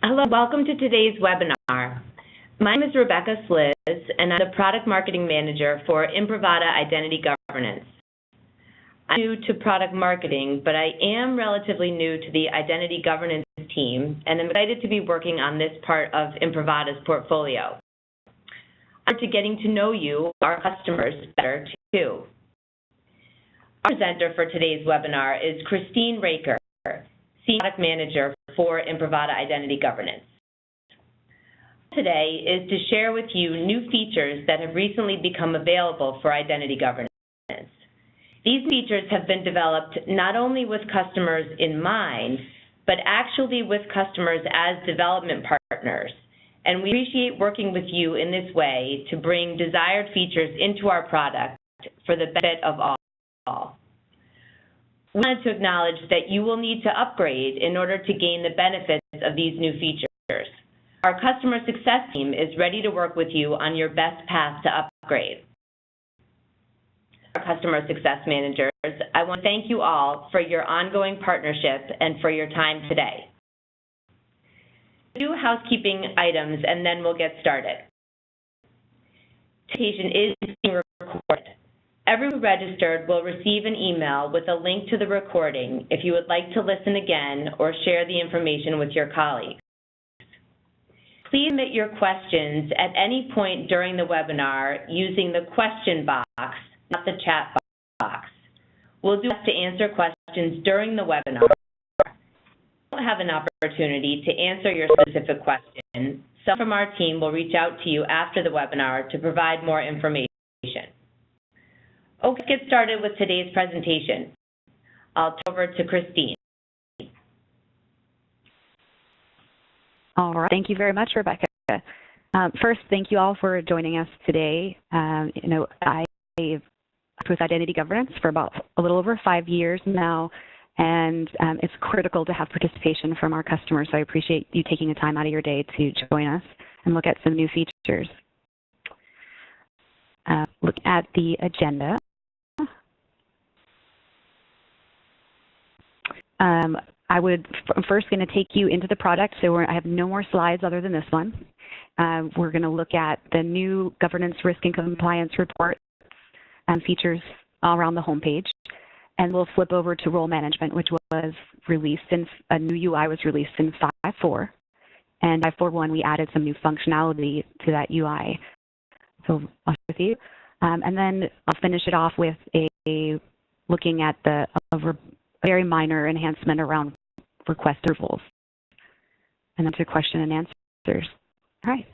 Hello, welcome to today's webinar. My name is Rebecca Sliz, and I'm the Product Marketing Manager for Imprivata Identity Governance. I'm new to product marketing, but I am relatively new to the identity governance team, and I'm excited to be working on this part of Imprivata's portfolio. I'm looking forward to getting to know you, our customers, better too. Our presenter for today's webinar is Christine Raker, Senior Product Manager for Imprivata Identity Governance. Today is to share with you new features that have recently become available for identity governance. These features have been developed not only with customers in mind, but actually with customers as development partners. And we appreciate working with you in this way to bring desired features into our product for the benefit of all. We wanted to acknowledge that you will need to upgrade in order to gain the benefits of these new features. Our customer success team is ready to work with you on your best path to upgrade. Our customer success managers, I want to thank you all for your ongoing partnership and for your time today. A few housekeeping items and then we'll get started. This presentation is being recorded. Everyone registered will receive an email with a link to the recording if you would like to listen again or share the information with your colleagues. Please submit your questions at any point during the webinar using the question box, not the chat box. We'll do our best to answer questions during the webinar. If you don't have an opportunity to answer your specific question, someone from our team will reach out to you after the webinar to provide more information. Okay, let's get started with today's presentation. I'll turn over to Christine. All right, thank you very much, Rebecca. First, thank you all for joining us today. I've worked with identity governance for about a little over 5 years now, and it's critical to have participation from our customers, so I appreciate you taking the time out of your day to join us and look at some new features. Look at the agenda. I'm first going to take you into the product, so I have no more slides other than this one. We're going to look at the new governance risk and compliance report and features all around the homepage, and we'll flip over to role management, which was released in a new UI was released in 5.4, and 5.4.1 we added some new functionality to that UI. So I'll share with you, and then I'll finish it off with looking at a very minor enhancement around request intervals, and then to question and answers. All right.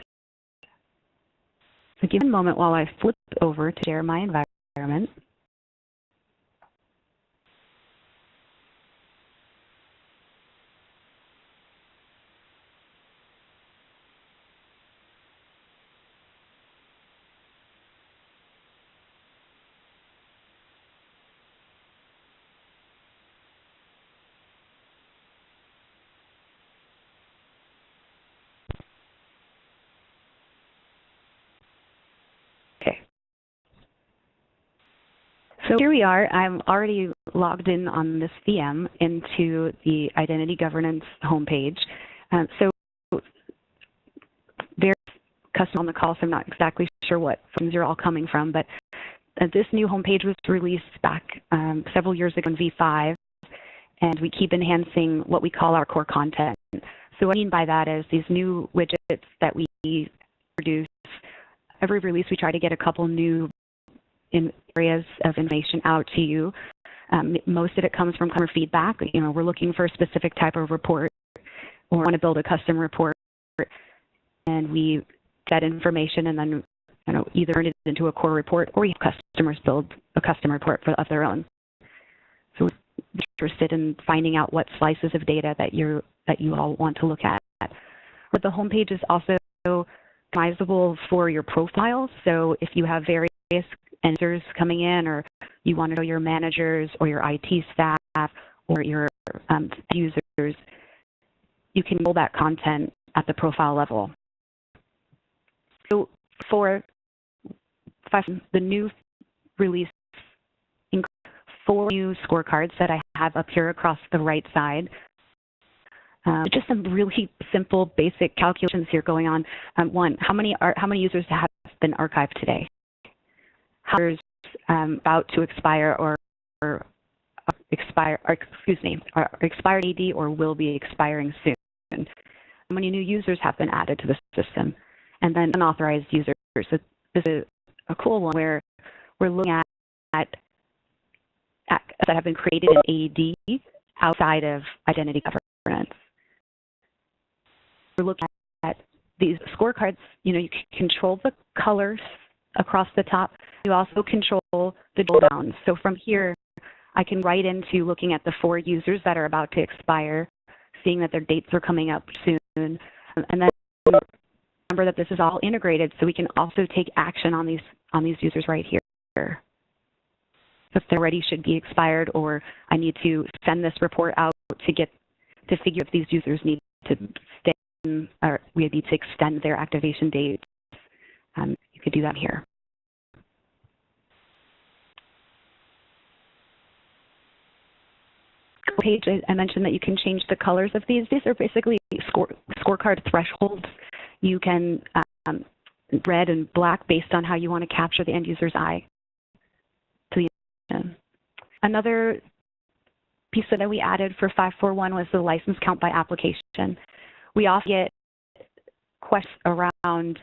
So give me a moment while I flip over to share my environment. So here we are. I'm already logged in on this VM into the identity governance homepage. So there's customers on the call, so I'm not exactly sure what phones you're all coming from, but this new homepage was released back several years ago in V5, and we keep enhancing what we call our core content. So what I mean by that is these new widgets that we produce. Every release, we try to get a couple new areas of information out to you. Most of it comes from customer feedback. We're looking for a specific type of report or want to build a custom report, and we get information and then either turn it into a core report or we have customers build a custom report of their own. So we're interested in finding out what slices of data that you all want to look at. But the homepage is also customizable for your profiles. So if you have various users coming in, or you want to know your managers or your IT staff or your users, you can pull that content at the profile level. So for the new release, 4 new scorecards that I have up here across the right side. Just some really simple, basic calculations here going on. One, how many users have been archived today? How many users about to expire or expired AD or will be expiring soon? How many new users have been added to the system? And then unauthorized users. So this is a cool one where we're looking at that have been created in AD outside of identity governance. We're looking at these scorecards. You can control the colors across the top. You also control the drill downs. So from here, I can write into looking at the 4 users that are about to expire, seeing that their dates are coming up soon, and then remember that this is all integrated, so we can also take action on these users right here. So if they're already should be expired, or I need to send this report out to figure if these users need to stay or we need to extend their activation dates, you could do that here. Page, I mentioned that you can change the colors of these. These are basically scorecard thresholds. You can red and black based on how you want to capture the end user's eye. Another piece that we added for 541 was the license count by application. We often get questions around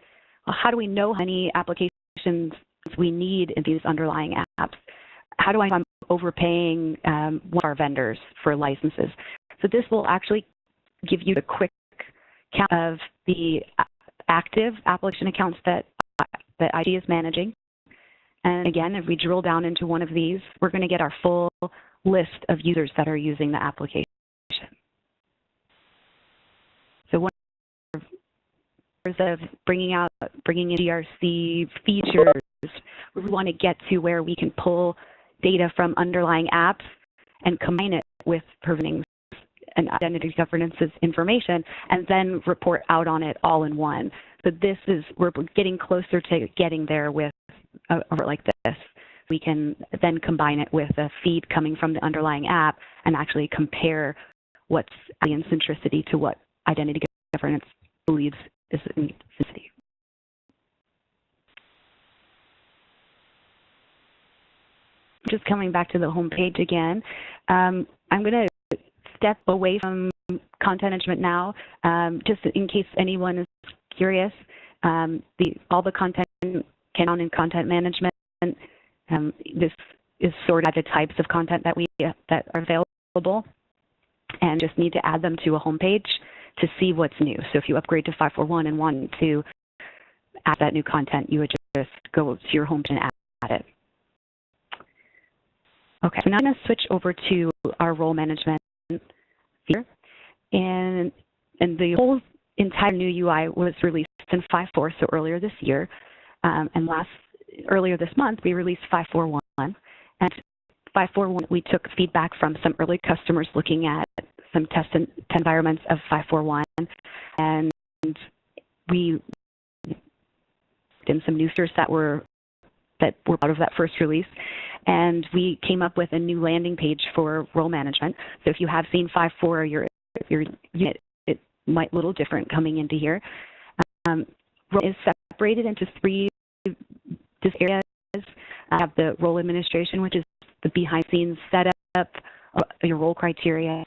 how do we know how many applications we need in these underlying apps? How do I know I'm overpaying one of our vendors for licenses? So this will actually give you a quick count of the active application accounts that ID is managing. And again, if we drill down into one of these, we're going to get our full list of users that are using the application. So one of bringing in DRC features, we want to get to where we can pull data from underlying apps and combine it with provisioning and identity governance's information, and then report out on it all in one. So we're getting closer to getting there with over like this. We can then combine it with a feed coming from the underlying app and actually compare what's in centricity to what identity governance believes is in centricity. Just coming back to the home page again, I'm going to step away from content management now, just in case anyone is curious. All the content can on in content management. This is sorted by the types of content that are available, and just need to add them to a home page to see what's new. So if you upgrade to 541 and want to add that new content, you would just go to your home page and add it. Okay, so now I'm going to switch over to our role management feature. And the whole entire new UI was released in 5.4, so earlier this year. And earlier this month, we released 5.4.1. And 5.4.1, we took feedback from some early customers looking at some test environments of 5.4.1. And we did some new features that were out of that first release. And we came up with a new landing page for role management. So if you have seen 5.4, your unit, it might be a little different coming into here. Role is separated into 3 areas. I have the role administration, which is the behind-the-scenes setup, your role criteria.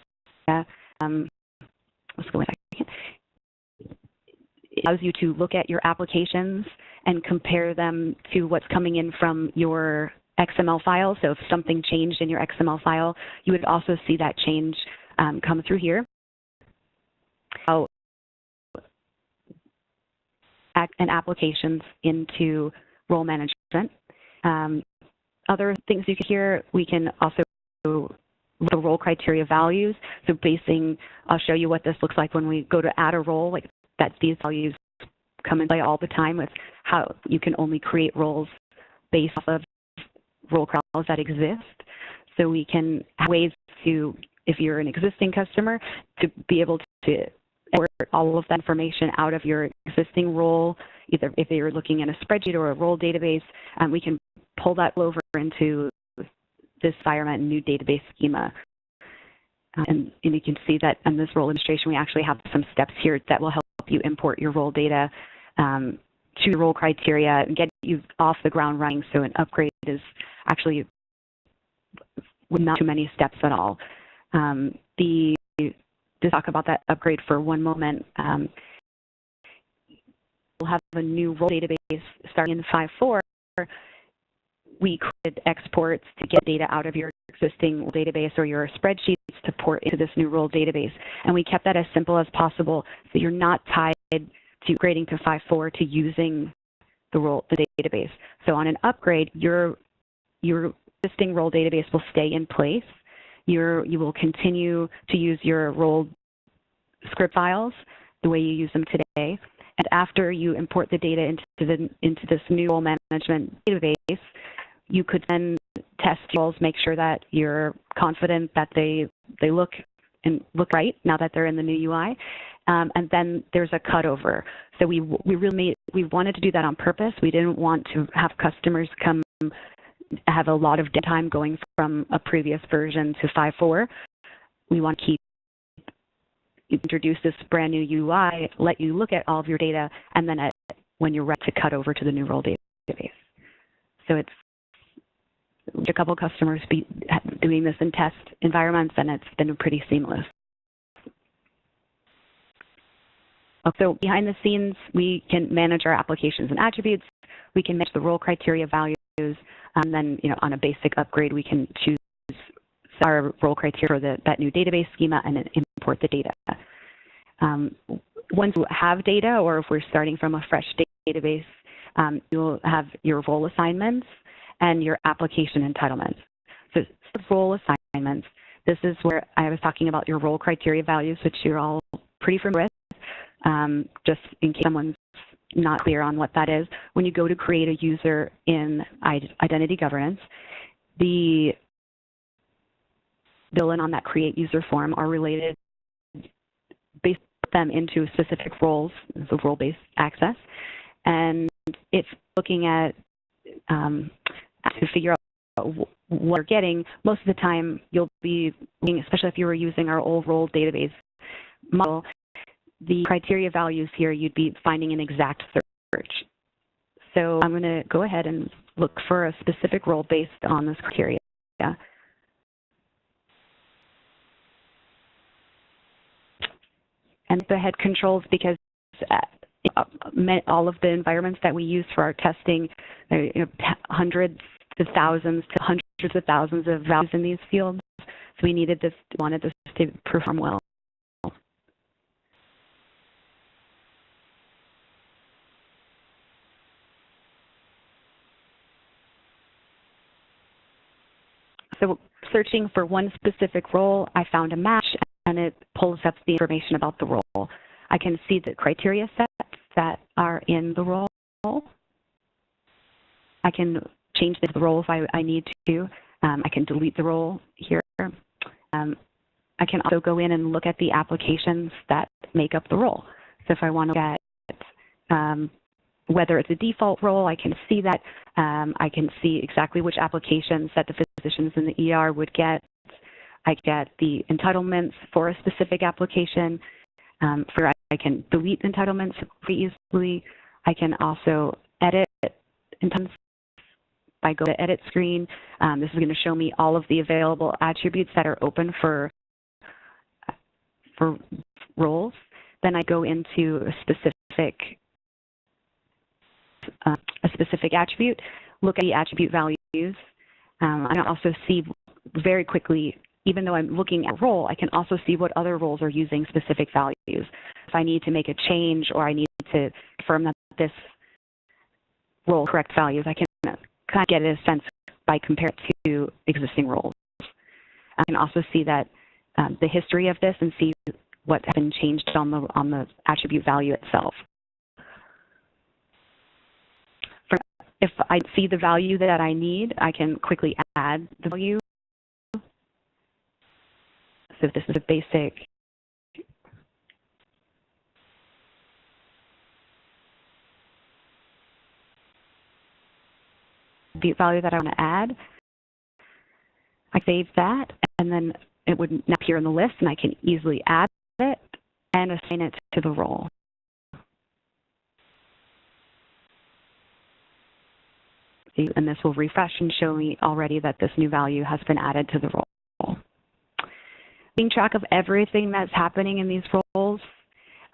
Let's go with that. It allows you to look at your applications and compare them to what's coming in from your XML file. So if something changed in your XML file, you would also see that change come through here. And applications into role management. Other things you can hear, we can also the role criteria values. So I'll show you what this looks like when we go to add a role, like that these values come in play all the time with how you can only create roles based off of role crawls that exist. So we can have ways to, if you're an existing customer, to be able to import all of that information out of your existing role, either if you're looking at a spreadsheet or a role database, we can pull that over into this environment, new database schema. And you can see that in this role illustration, we actually have some steps here that will help you import your role data to your role criteria and get you off the ground running. So an upgrade is actually not too many steps at all. To talk about that upgrade for one moment, we'll have a new role database starting in 5.4. We created exports to get data out of your existing database or your spreadsheets to port into this new role database. And we kept that as simple as possible so you're not tied to grading to 5.4 to using the database. So on an upgrade, your existing role database will stay in place. You will continue to use your role script files the way you use them today. And after you import the data into this new role management database, you could then test roles, make sure that you're confident that they look right now that they're in the new UI. And then there's a cutover. So we wanted to do that on purpose. We didn't want to have customers have a lot of downtime going from a previous version to 5.4. We want to introduce this brand new UI, let you look at all of your data, and then when you're ready to cut over to the new role database. So it's a couple customers doing this in test environments, and it's been pretty seamless. So behind the scenes, we can manage our applications and attributes. We can manage the role criteria values, and then on a basic upgrade, we can choose our role criteria for that new database schema and then import the data. Once you have data, or if we're starting from a fresh database, you'll have your role assignments and your application entitlements. So role assignments, this is where I was talking about your role criteria values, which you're all pretty familiar with, just in case someone's not clear on what that is. When you go to create a user in identity governance, the fill in on that create user form are related, based them into specific roles, so role-based access. And if looking at to figure out what you're getting, most of the time you'll be, especially if you were using our old role database model, the criteria values here, you'd be finding an exact search. So I'm going to go ahead and look for a specific role based on this criteria. And the head controls, because all of the environments that we use for our testing, hundreds of thousands to hundreds of thousands of values in these fields. So we wanted this to perform well. So searching for one specific role, I found a match, and it pulls up the information about the role. I can see the criteria sets that are in the role. I can change the role if I need to. I can delete the role here. I can also go in and look at the applications that make up the role. So if I want to look at whether it's a default role, I can see that. I can see exactly which applications that the physicians in the ER would get. I get the entitlements for a specific application. I can delete entitlements pretty easily. I can also edit entitlements by going to edit screen. This is going to show me all of the available attributes that are open for roles. Then I go into a specific attribute, look at the attribute values. I can also see very quickly, even though I'm looking at a role, I can also see what other roles are using specific values. If I need to make a change or I need to confirm that this role correct values, I can kind of get a sense by comparing to existing roles. I can also see that the history of this and see what has been changed on the attribute value itself. If I see the value that I need, I can quickly add the value. So this is a basic value that I want to add. I save that, and then it would now appear in the list, and I can easily add it and assign it to the role. And this will refresh and show me already that this new value has been added to the role. Keeping track of everything that's happening in these roles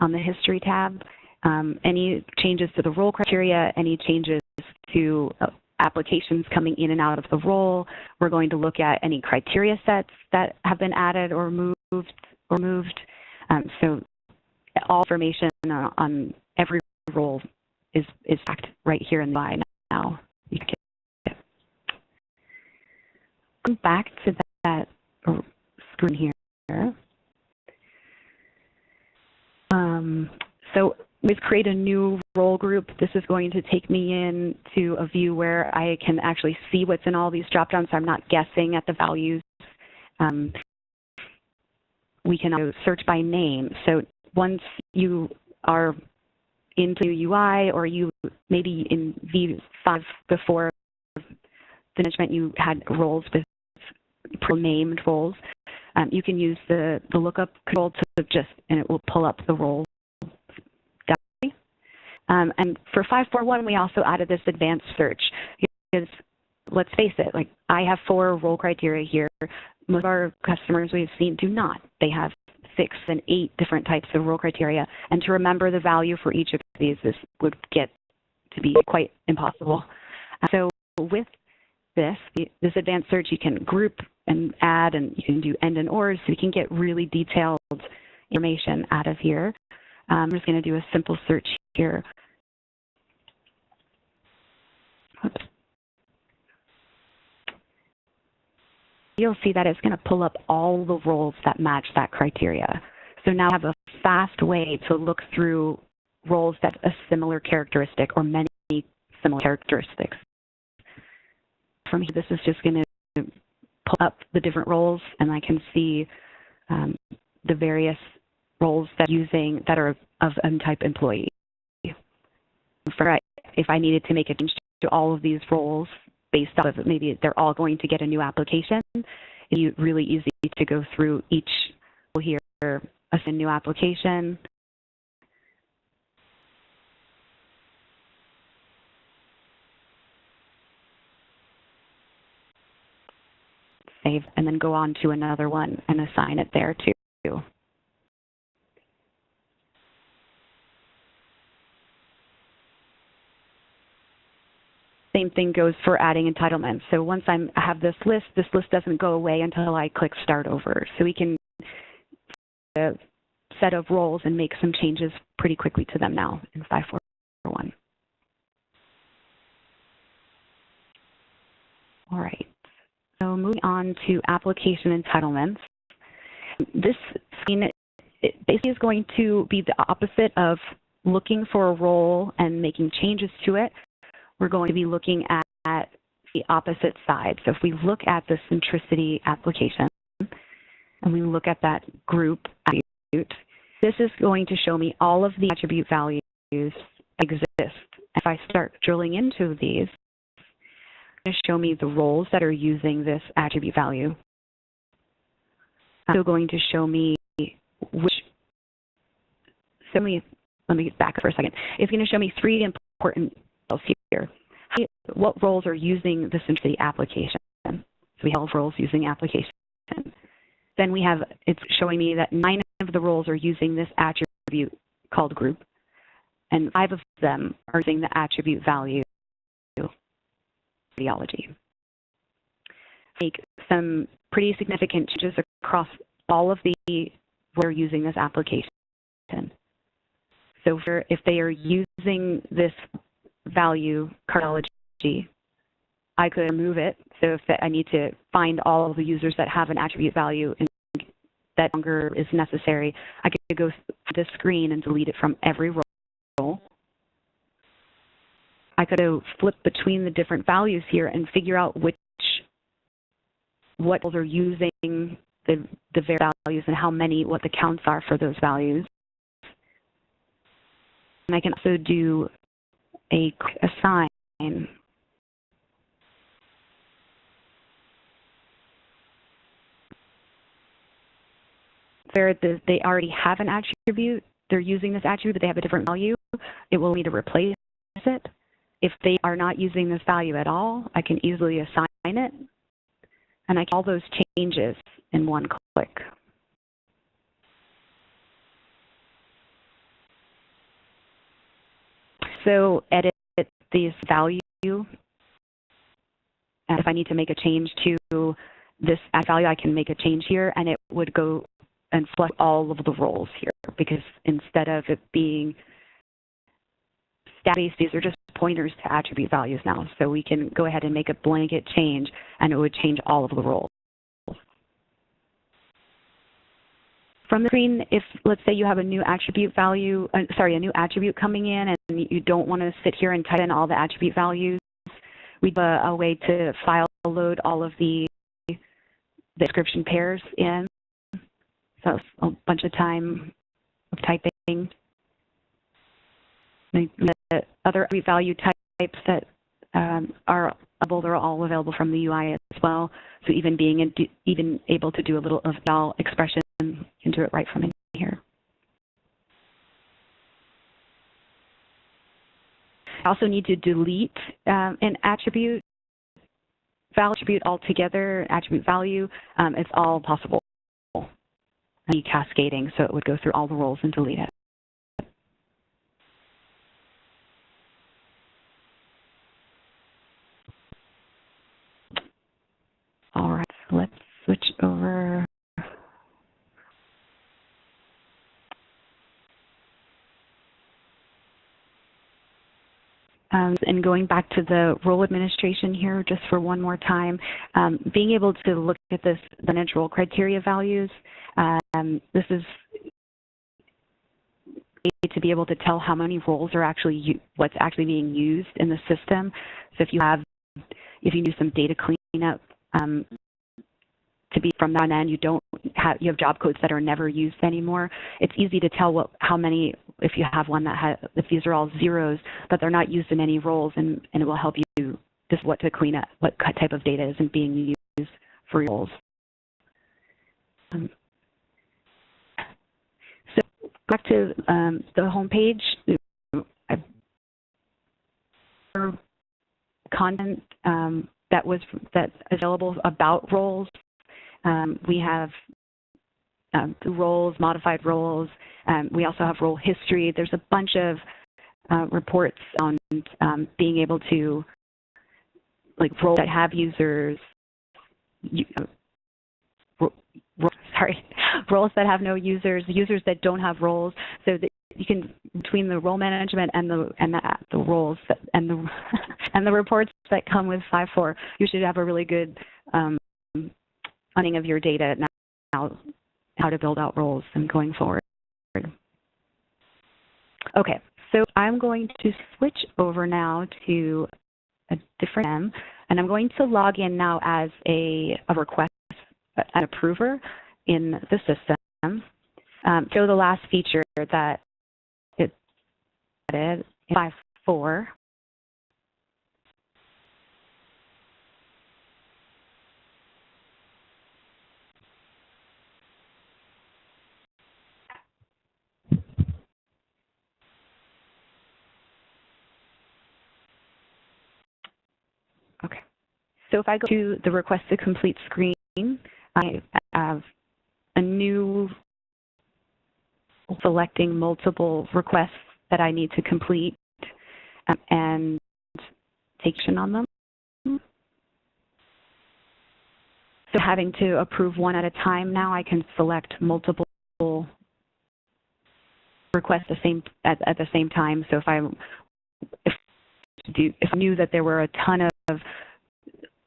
on the History tab, any changes to the role criteria, any changes to applications coming in and out of the role. We're going to look at any criteria sets that have been added or moved. So all information on every role is tracked right here in the UI now. You can come back to that screen here. So let's create a new role group. This is going to take me into a view where I can actually see what's in all these dropdowns, so I'm not guessing at the values. We can search by name. So once you are into UI, or you maybe in V5 before the management, you had roles with named roles. You can use the lookup control to and it will pull up the role. And for 541, we also added this advanced search because let's face it, like I have 4 role criteria here. Most of our customers we've seen do not. They have 6 and 8 different types of role criteria. And to remember the value for each of these, this would get to be quite impossible. So with this advanced search, you can group and add, and you can do and and ors, so you can get really detailed information out of here. I'm just going to do a simple search here. Oops. You'll see that it's going to pull up all the roles that match that criteria. So now I have a fast way to look through roles that have a similar characteristic or many similar characteristics. From here, this is just going to pull up the different roles, and I can see the various roles that are of M-type employee. If I needed to make a change to all of these roles based off of maybe they're all going to get a new application, it's really easy to go through each here, a new application. Save, and then go on to another one and assign it there too. Same thing goes for adding entitlements. So once I have this list doesn't go away until I click Start Over. So we can a set of roles and make some changes pretty quickly to them now in 541. All right. So moving on to application entitlements. This screen basically is going to be the opposite of looking for a role and making changes to it. We're going to be looking at the opposite side. So if we look at the centricity application and we look at that group attribute, this is going to show me all of the attribute values exist. If I start drilling into these, it's going to show me the roles that are using this attribute value. It's still going to show me which, so let me back up for a second. It's going to show me 3 important roles here. What roles are using the centricity application? So we have roles using application. Then we have, it's showing me that 9 of the roles are using this attribute called group, and 5 of them are using the attribute value ideology. Make some pretty significant changes across all of the we're using this application. So if they are using this value cardiology, I could remove it. So if I need to find all of the users that have an attribute value and that longer is necessary, I could go to this screen and delete it from every role. I could flip between the different values here and figure out what roles are using the various values and how many, what the counts are for those values. And I can also do a quick assign. where they already have an attribute, they're using this attribute, but they have a different value, it will need to replace it. If they are not using this value at all, I can easily assign it, and I can all those changes in one click. So edit this value, and if I need to make a change to this value, I can make a change here, and it would go and select all of the roles here, because instead of it being stat-based, these are just pointers to attribute values now. So we can go ahead and make a blanket change, and it would change all of the roles. From the screen, if let's say you have a new attribute value, a new attribute coming in, and you don't want to sit here and type in all the attribute values, we have a way to file load all of the description pairs in. So a bunch of time of typing. The other attribute value types that are available, they're all available from the UI as well. So even able to do a little of all expression, you can do it right from in here. I also need to delete an attribute altogether, attribute value. It's all possible. And cascading, so it would go through all the roles and delete it. All right, so let's switch over. And going back to the role administration here, just for one more time, being able to look at the manage role criteria values, this is to be able to tell how many roles are actually what's actually being used in the system. So if you do some data cleanup to be from that end, you have job codes that are never used anymore. It's easy to tell how many, if you have one that if these are all zeros, that they're not used in any roles, and it will help you just what to clean up, what type of data isn't being used for roles. So back to the home page, content that's available about roles. We have roles, modified roles. We also have role history. There's a bunch of reports on being able to, like, roles that have users, roles that have no users, users that don't have roles. So that you can, between the role management and the roles and the reports that come with 5.4, you should have a really good understanding of your data now, how to build out roles and going forward. Okay, so I'm going to switch over now to a different and I'm going to log in now as a request, an approver in the system. Show the last feature that it added in 5.4. Okay, so if I go to the request to complete screen, I have a new selecting multiple requests that I need to complete and take action on them. So having to approve one at a time now, I can select multiple requests at the same time. So if I knew that there were a ton of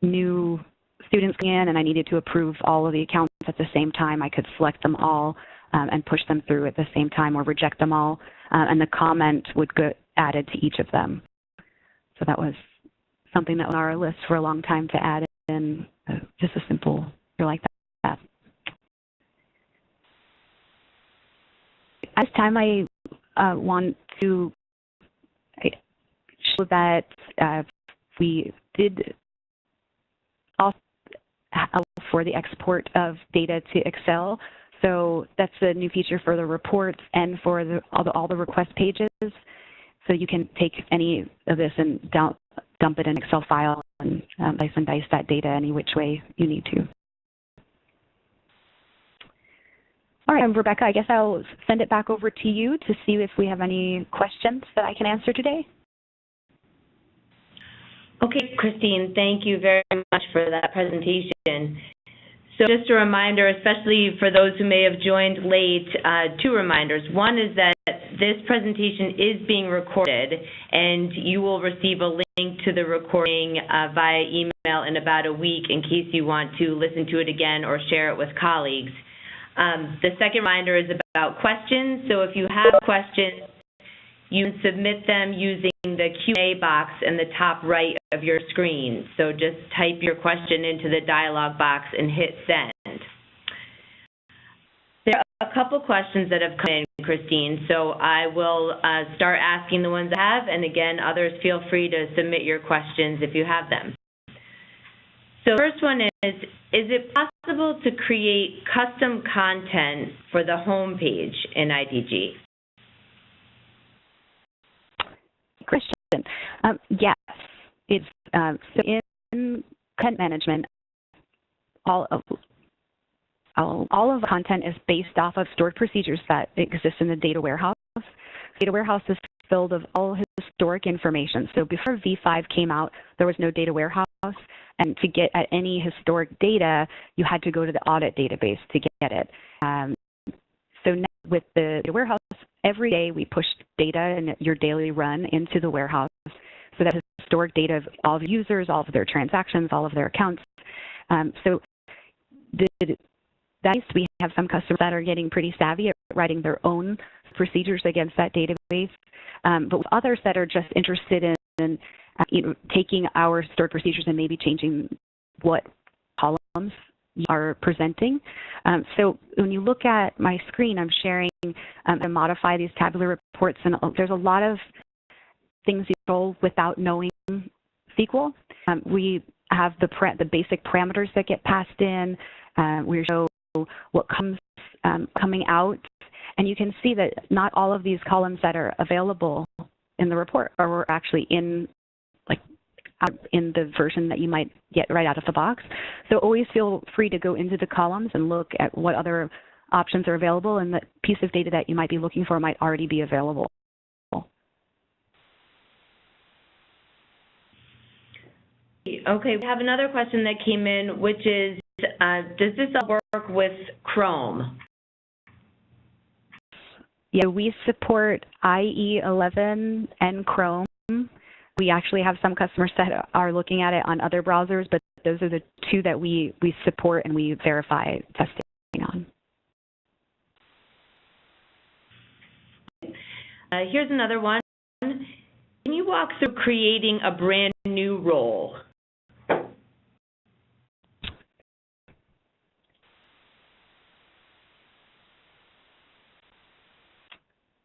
new students in and I needed to approve all of the accounts at the same time, I could select them all and push them through at the same time, or reject them all, and the comment would get added to each of them. So that was something that was on our list for a long time to add in, just a simple feature like that. At this time, I want to show that we did also for the export of data to Excel. So that's a new feature for the reports and for all the request pages. So you can take any of this and dump it in an Excel file and slice and dice that data any which way you need to. All right, Rebecca, I guess I'll send it back over to you to see if we have any questions that I can answer today. Okay, Christine, thank you very much for that presentation. So just a reminder, especially for those who may have joined late, two reminders. One is that this presentation is being recorded, and you will receive a link to the recording via email in about a week in case you want to listen to it again or share it with colleagues. The second reminder is about questions. So if you have questions, you can submit them using the Q&A box in the top right of your screen. So just type your question into the dialog box and hit send. There are a couple questions that have come in, Christine, so I will start asking the ones I have, and again, others feel free to submit your questions if you have them. So the first one is it possible to create custom content for the home page in IDG? Christian, yes. It's so in content management, all of the content is based off of stored procedures that exist in the data warehouse. The data warehouse is filled with all historic information. So before V5 came out, there was no data warehouse, and to get at any historic data, you had to go to the audit database to get it. So now with the data warehouse, every day we push data in your daily run into the warehouse, so that historic data of all the users, all of their transactions, all of their accounts. So we have some customers that are getting pretty savvy at writing their own procedures against that database, but with others that are just interested in taking our stored procedures and maybe changing what columns you are presenting. So when you look at my screen, I'm sharing and modify these tabular reports, and there's a lot of things you control without knowing SQL. We have the basic parameters that get passed in. We show what comes coming out, and you can see that not all of these columns that are available in the report are actually in the version that you might get right out of the box. So always feel free to go into the columns and look at what other options are available, and the piece of data that you might be looking for might already be available. Okay, we have another question that came in, which is, does this all work with Chrome? Yeah, we support IE 11 and Chrome. We actually have some customers that are looking at it on other browsers, but those are the two that we support and we verify testing on. Here's another one. Can you walk through creating a brand new role?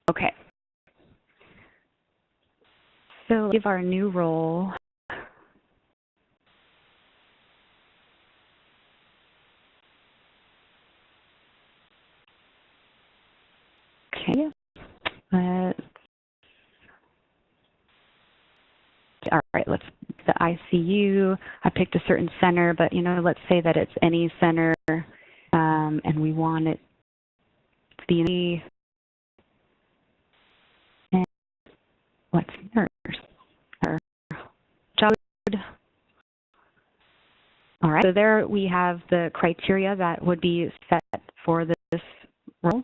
Okay. So give our new role. Okay. All right, let's the ICU. I picked a certain center, but let's say that it's any center, and we want it to be and what's nurse or child. All right, so there we have the criteria that would be set for this role.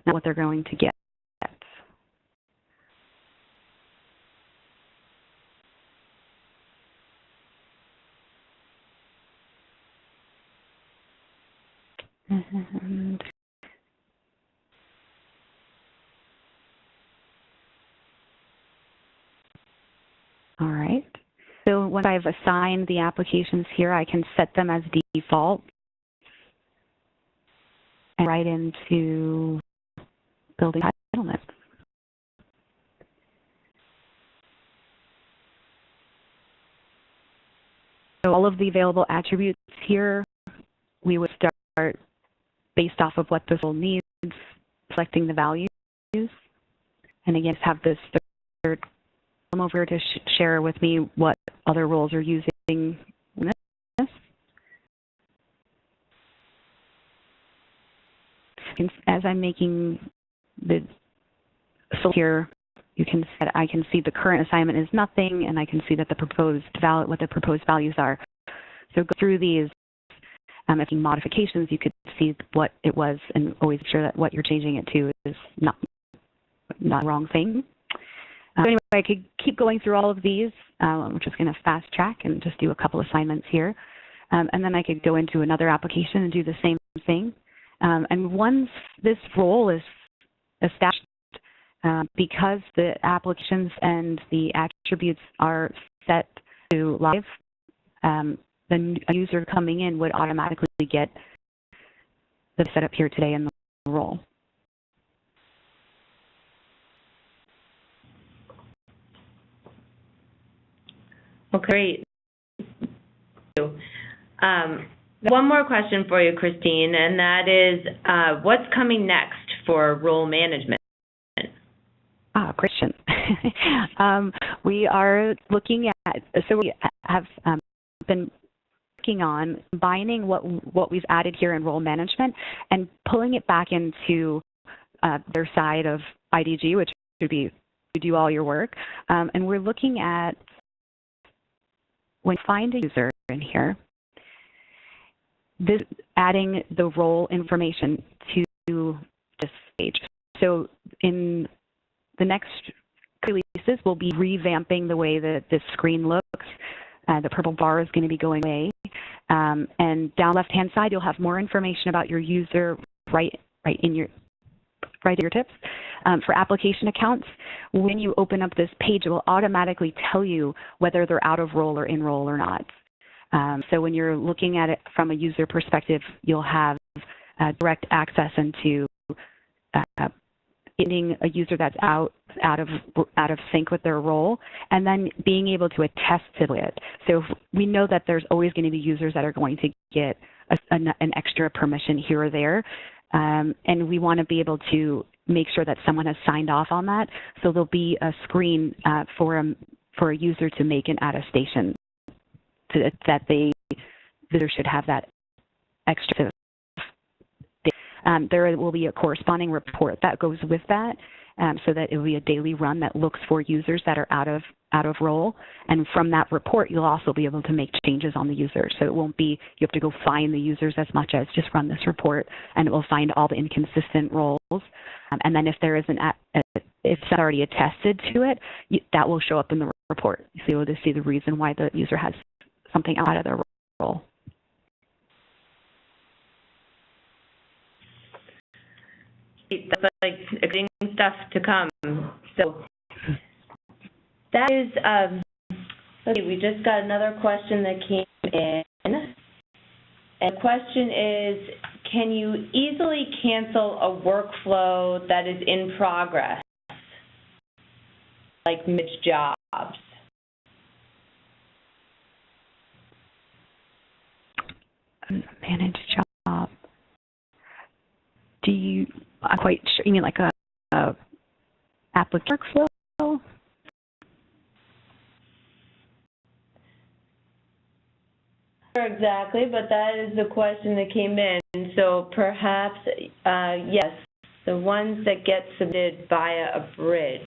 Now what they're going to get. And all right. So once I've assigned the applications here, I can set them as default and right into building entitlements. So all of the available attributes here, we would start based off of what this role needs, selecting the values. And again, just have this third come over to share with me what other roles are using this. As I'm making the select here, I can see the current assignment is nothing, and I can see that what the proposed values are. So go through these. If you modifications, you could see what it was, and always make sure that what you're changing it to is not the wrong thing. Anyway, I could keep going through all of these. I'm just going to fast track and just do a couple assignments here. And then I could go into another application and do the same thing. And once this role is established, because the applications and the attributes are set to live, then a user coming in would automatically get the setup here today in the role. Okay, great. One more question for you, Christine, and that is, what's coming next for role management? Christian. We are looking at, so we have been working on combining what we've added here in role management and pulling it back into their side of IDG, which would be you do all your work. And we're looking at when you find a user in here, this adding the role information to this page. So in the next releases, we'll be revamping the way that this screen looks. The purple bar is going to be going away. And down left-hand side, you'll have more information about your user right in your tips. For application accounts, when you open up this page, it will automatically tell you whether they're out of role or in role or not. So when you're looking at it from a user perspective, you'll have direct access into getting a user that's out of sync with their role, and then being able to attest to it. So we know that there's always going to be users that are going to get an extra permission here or there, and we want to be able to make sure that someone has signed off on that. So there'll be a screen for a user to make an attestation that the visitor should have that extra. There will be a corresponding report that goes with that, so that it will be a daily run that looks for users that are out of role. And from that report, you'll also be able to make changes on the user. So it won't be you have to go find the users as much as just run this report, and it will find all the inconsistent roles. And then if there is if it's already attested to it, that will show up in the report. So you'll be able to see the reason why the user has something out of their role. That's like exciting stuff to come. So that is, okay, we just got another question that came in. And the question is, can you easily cancel a workflow that is in progress, like mid-jobs? Manage job. I'm quite sure, you mean like a applicant workflow? Exactly, but that is the question that came in. So perhaps, yes, the ones that get submitted via a bridge.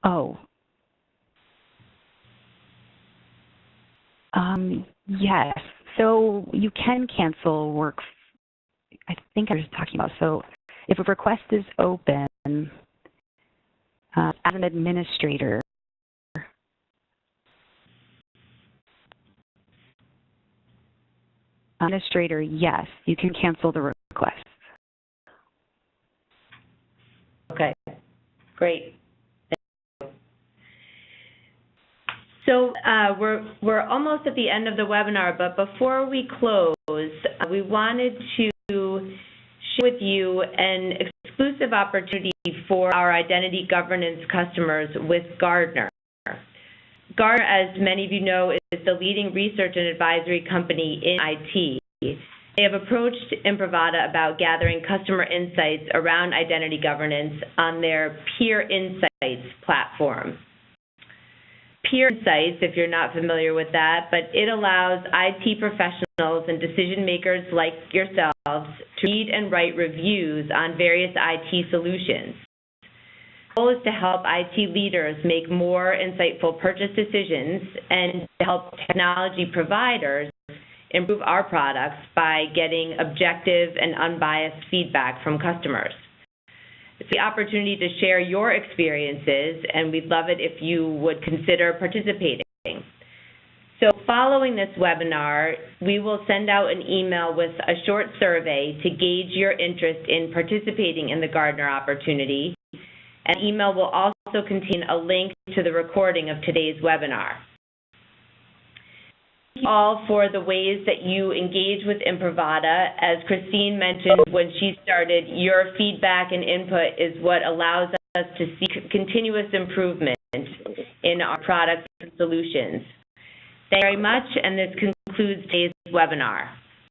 Oh. Yes. So you can cancel work. I think I was talking about, so if a request is open as an administrator, yes, you can cancel the request. Okay, great. So we're almost at the end of the webinar, but before we close, we wanted to share with you an exclusive opportunity for our identity governance customers with Gartner. Gartner, as many of you know, is the leading research and advisory company in IT. they have approached Imprivata about gathering customer insights around identity governance on their Peer Insights platform. Peer Insights, if you're not familiar with that, but it allows IT professionals and decision makers like yourselves to read and write reviews on various IT solutions. The goal is to help IT leaders make more insightful purchase decisions and to help technology providers improve our products by getting objective and unbiased feedback from customers. It's the opportunity to share your experiences, and we'd love it if you would consider participating. So following this webinar, we will send out an email with a short survey to gauge your interest in participating in the Gartner opportunity. And the email will also contain a link to the recording of today's webinar. Thank you all for the ways that you engage with Imprivata. As Christine mentioned when she started, your feedback and input is what allows us to see continuous improvement in our products and solutions. Thank you very much, and this concludes today's webinar.